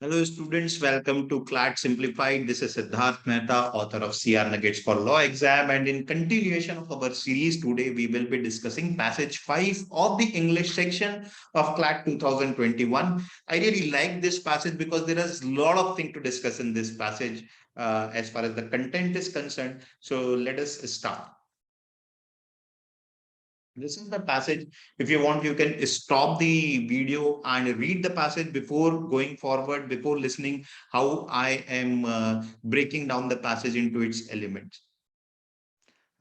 Hello, students. Welcome to CLAT Simplified. This is Siddharth Mehta, author of CR Nuggets for Law Exam. And in continuation of our series, today we will be discussing passage 5 of the English section of CLAT 2021. I really like this passage because there is a lot of things to discuss in this passage as far as the content is concerned. So let us start. This is the passage. If you want, you can stop the video and read the passage before going forward, before listening how I am breaking down the passage into its elements.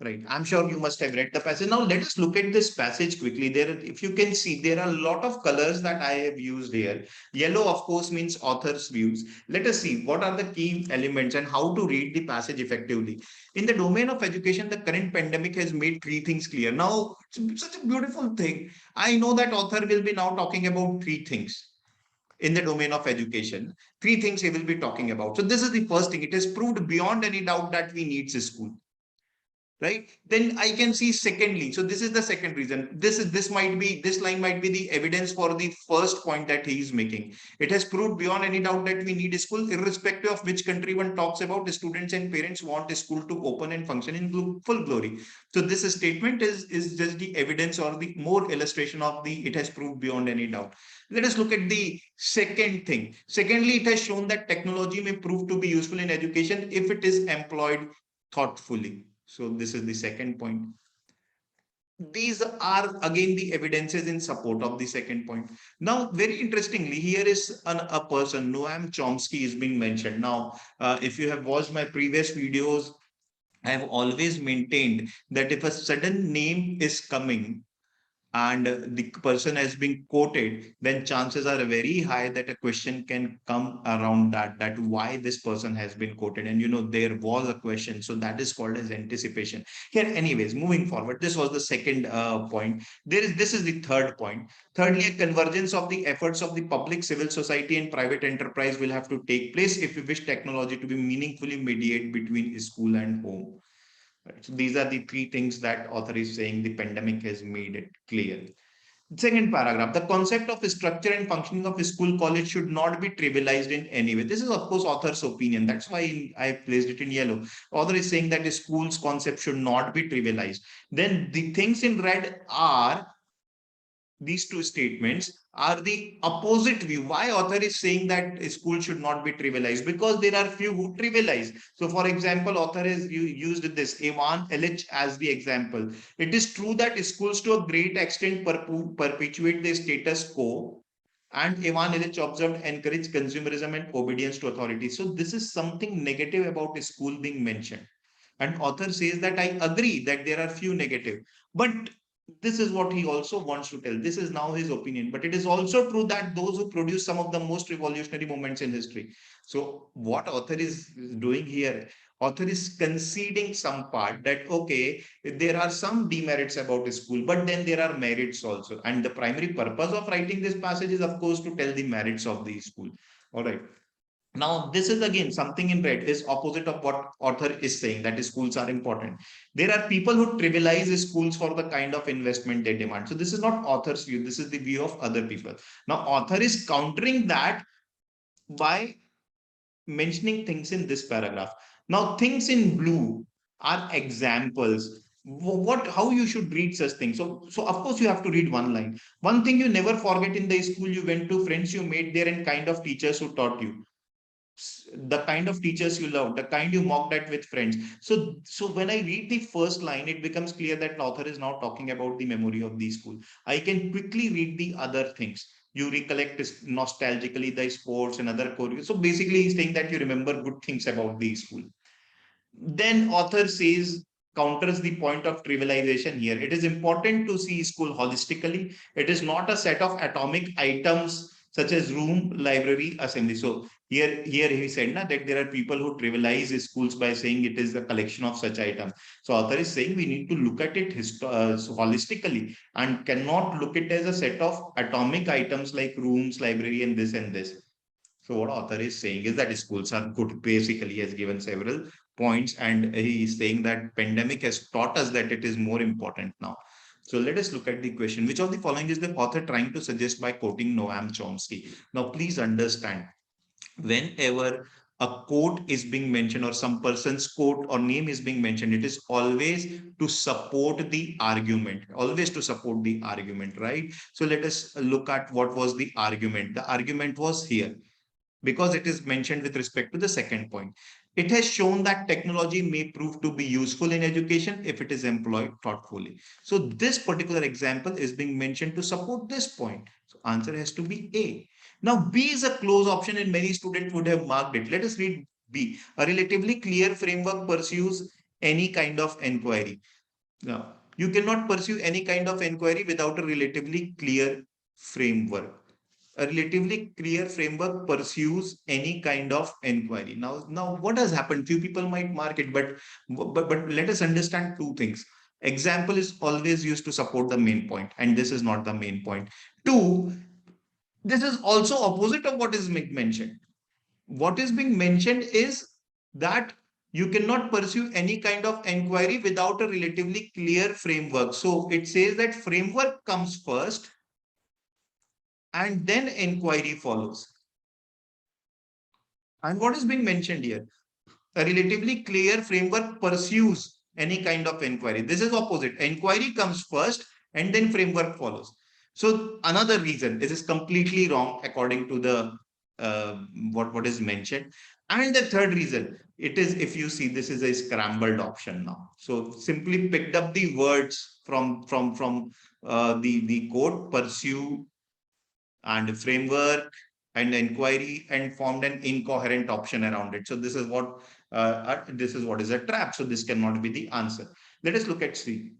Right. I'm sure you must have read the passage. Now let us look at this passage quickly. If you can see, there are a lot of colors that I have used here. Yellow, of course, means author's views. Let us see what are the key elements and how to read the passage effectively. In the domain of education, the current pandemic has made three things clear. Now, it's such a beautiful thing. I know that author will be now talking about three things in the domain of education. Three things he will be talking about. So this is the first thing. It is proved beyond any doubt that we need school, right? Then I can see secondly, so this is the second reason. This line might be the evidence for the first point that he is making. It has proved beyond any doubt that we need a school, irrespective of which country one talks about. The students and parents want a school to open and function in full glory. So this statement is just the evidence or the more illustration of the it has proved beyond any doubt. Let us look at the second thing. Secondly, it has shown that technology may prove to be useful in education if it is employed thoughtfully. So this is the second point. These are again the evidences in support of the second point. Now, very interestingly, here is a person, Noam Chomsky, is being mentioned. Now, if you have watched my previous videos, I have always maintained that if a sudden name is coming and the person has been quoted, then chances are very high that a question can come around that why this person has been quoted. And there was a question, so that is called as anticipation here. Anyways, moving forward, this was the second point. This is the third point. Thirdly, a convergence of the efforts of the public, civil society and private enterprise will have to take place if we wish technology to be meaningfully mediate between school and home. Right. So these are the three things that author is saying the pandemic has made it clear. Second paragraph, the concept of structure and functioning of a school college should not be trivialized in any way. This is, of course, author's opinion. That's why I placed it in yellow. Author is saying that the school's concept should not be trivialized. Then the things in red are these two statements are the opposite view. Why author is saying that school should not be trivialized? Because there are few who trivialize. So for example, author has used this Ivan Illich as the example. It is true that schools to a great extent perpetuate the status quo, and Ivan Illich observed encourage consumerism and obedience to authority. So this is something negative about a school being mentioned. And author says that I agree that there are few negative, but this is what he also wants to tell. This is now his opinion, but it is also true that those who produce some of the most revolutionary moments in history. So what author is doing here, author is conceding some part that okay, there are some demerits about school, but then there are merits also. And the primary purpose of writing this passage is, of course, to tell the merits of the school. All right. Now, this is again something in red is opposite of what author is saying, that schools are important. There are people who trivialize schools for the kind of investment they demand. So this is not author's view. This is the view of other people. Now, author is countering that by mentioning things in this paragraph. Now, things in blue are examples. How you should read such things. So of course you have to read one line. One thing you never forget in the school you went to, friends you made there, and kind of teachers who taught you, the kind of teachers you love, the kind you mocked at with friends. So when I read the first line, it becomes clear that the author is now talking about the memory of the school. I can quickly read the other things. You recollect nostalgically the sports and other core. So basically, he's saying that you remember good things about the school. Then author says, counters the point of trivialization here. It is important to see school holistically. It is not a set of atomic items such as room, library, assembly. So here he said that there are people who trivialize schools by saying it is a collection of such items. So author is saying we need to look at it holistically and cannot look at it as a set of atomic items like rooms, library, and this and this. So what author is saying is that schools are good. Basically, he has given several points, and he is saying that pandemic has taught us that it is more important now. So let us look at the question. Which of the following is the author trying to suggest by quoting Noam Chomsky? Now, please understand. whenever a quote is being mentioned or some person's quote or name is being mentioned, it is always to support the argument, always to support the argument, right? So let us look at what was the argument. The argument was here because it is mentioned with respect to the second point. It has shown that technology may prove to be useful in education if it is employed thoughtfully. So this particular example is being mentioned to support this point. So answer has to be A. Now B is a close option and many students would have marked it. Let us read B. A relatively clear framework pursues any kind of inquiry. Now, you cannot pursue any kind of inquiry without a relatively clear framework. A relatively clear framework pursues any kind of inquiry. Now what has happened? Few people might mark it, but let us understand two things. Example is always used to support the main point, and this is not the main point. Two, this is also opposite of what is mentioned. What is being mentioned is that you cannot pursue any kind of inquiry without a relatively clear framework. So it says that framework comes first and then inquiry follows. And what is being mentioned here? A relatively clear framework pursues any kind of inquiry. This is opposite. Inquiry comes first and then framework follows. So another reason, this is completely wrong according to the what is mentioned. And the third reason, it is, if you see, this is a scrambled option now. So simply picked up the words from the code, pursue and framework and inquiry, and formed an incoherent option around it. So this is what is a trap. So this cannot be the answer. Let us look at C.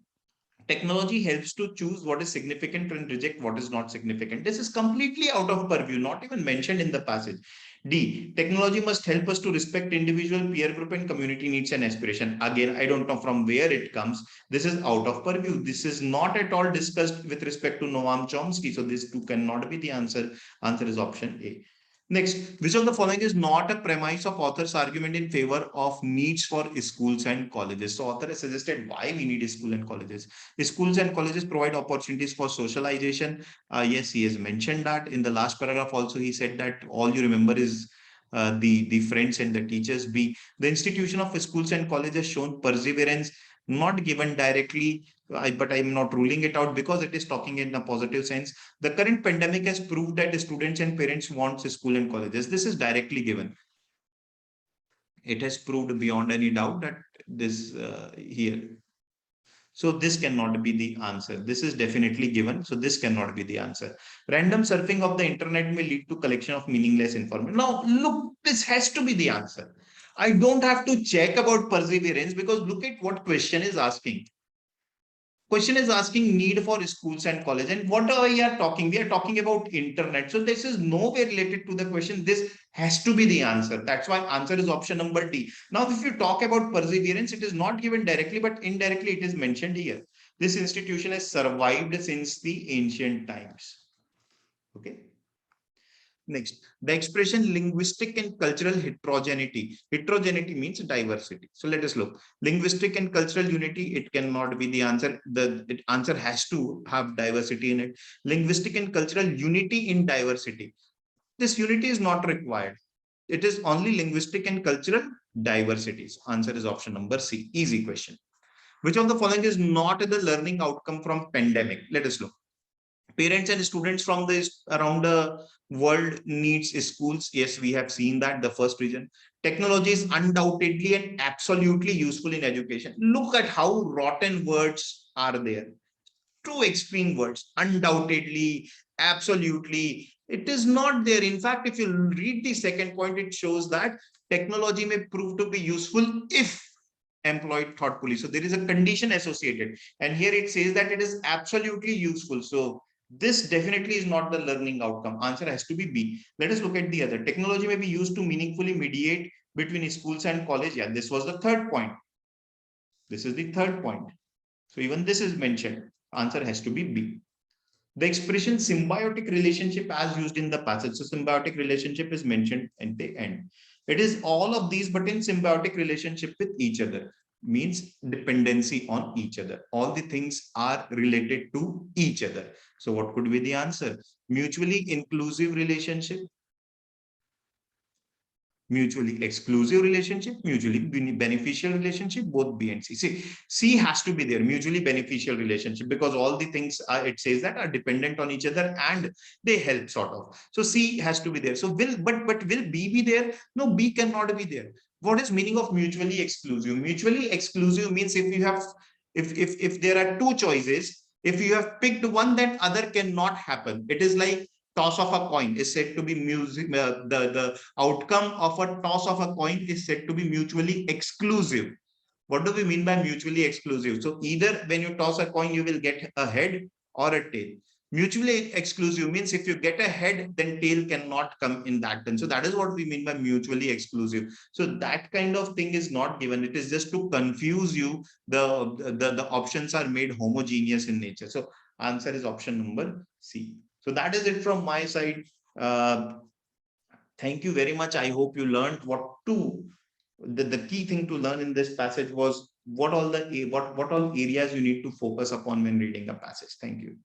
Technology helps to choose what is significant and reject what is not significant. This is completely out of purview, not even mentioned in the passage. D. Technology must help us to respect individual, peer group, and community needs and aspiration. Again, I don't know from where it comes. This is out of purview. This is not at all discussed with respect to Noam Chomsky. So this too cannot be the answer. Answer is option A. Next, which of the following is not a premise of author's argument in favor of needs for schools and colleges? So author has suggested why we need school and colleges. Schools and colleges provide opportunities for socialization. Yes, he has mentioned that in the last paragraph. Also, he said that all you remember is the friends and the teachers. B, the institution of schools and colleges has shown perseverance, not given directly, but I'm not ruling it out because it is talking in a positive sense. The current pandemic has proved that students and parents want school and colleges. This is directly given. It has proved beyond any doubt that this here. So this cannot be the answer. This is definitely given. So this cannot be the answer. Random surfing of the internet may lead to collection of meaningless information. Now, look, this has to be the answer. I don't have to check about perseverance because look at what question is asking. Question is asking need for schools and college, and what are we are talking? We are talking about internet. So this is nowhere related to the question. This has to be the answer. That's why answer is option number D. Now, if you talk about perseverance, it is not given directly, but indirectly it is mentioned here. This institution has survived since the ancient times. Okay. Next, the expression linguistic and cultural heterogeneity. Heterogeneity means diversity. So let us look. Linguistic and cultural unity, it cannot be the answer. The answer has to have diversity in it. Linguistic and cultural unity in diversity. This unity is not required. It is only linguistic and cultural diversities. Answer is option number C. Easy question. Which of the following is not the learning outcome from pandemic? Let us look. Parents and students from the around the world needs schools. Yes, we have seen that. The first reason, technology is undoubtedly and absolutely useful in education. Look at how rotten words are there. Two extreme words: undoubtedly, absolutely. It is not there. In fact, if you read the second point, it shows that technology may prove to be useful if employed thoughtfully. So there is a condition associated, and here it says that it is absolutely useful. So this definitely is not the learning outcome. Answer has to be B. Let us look at the other. Technology may be used to meaningfully mediate between schools and college. Yeah, this was the third point. This is the third point. So even this is mentioned. Answer has to be B. The expression symbiotic relationship as used in the passage. So symbiotic relationship is mentioned at the end. It is all of these, but in symbiotic relationship with each other, means dependency on each other. All the things are related to each other. So what could be the answer? Mutually inclusive relationship, Mutually exclusive relationship, mutually beneficial relationship, both B and C. See, C has to be there, mutually beneficial relationship, because all the things it says that are dependent on each other and they help sort of. So C has to be there. So but will B be there? No, B cannot be there. What is meaning of mutually exclusive? Mutually exclusive means if you have, if there are two choices, if you have picked one, that other cannot happen. It is like toss of a coin is said to be music. The outcome of a toss of a coin is said to be mutually exclusive. What do we mean by mutually exclusive? So either when you toss a coin, you will get a head or a tail. Mutually exclusive means if you get a head, then tail cannot come in that turn. So that is what we mean by mutually exclusive. So that kind of thing is not given. It is just to confuse you. The options are made homogeneous in nature. So answer is option number C. So that is it from my side. Thank you very much. I hope you learned what to. The key thing to learn in this passage was what all the what all areas you need to focus upon when reading a passage. Thank you.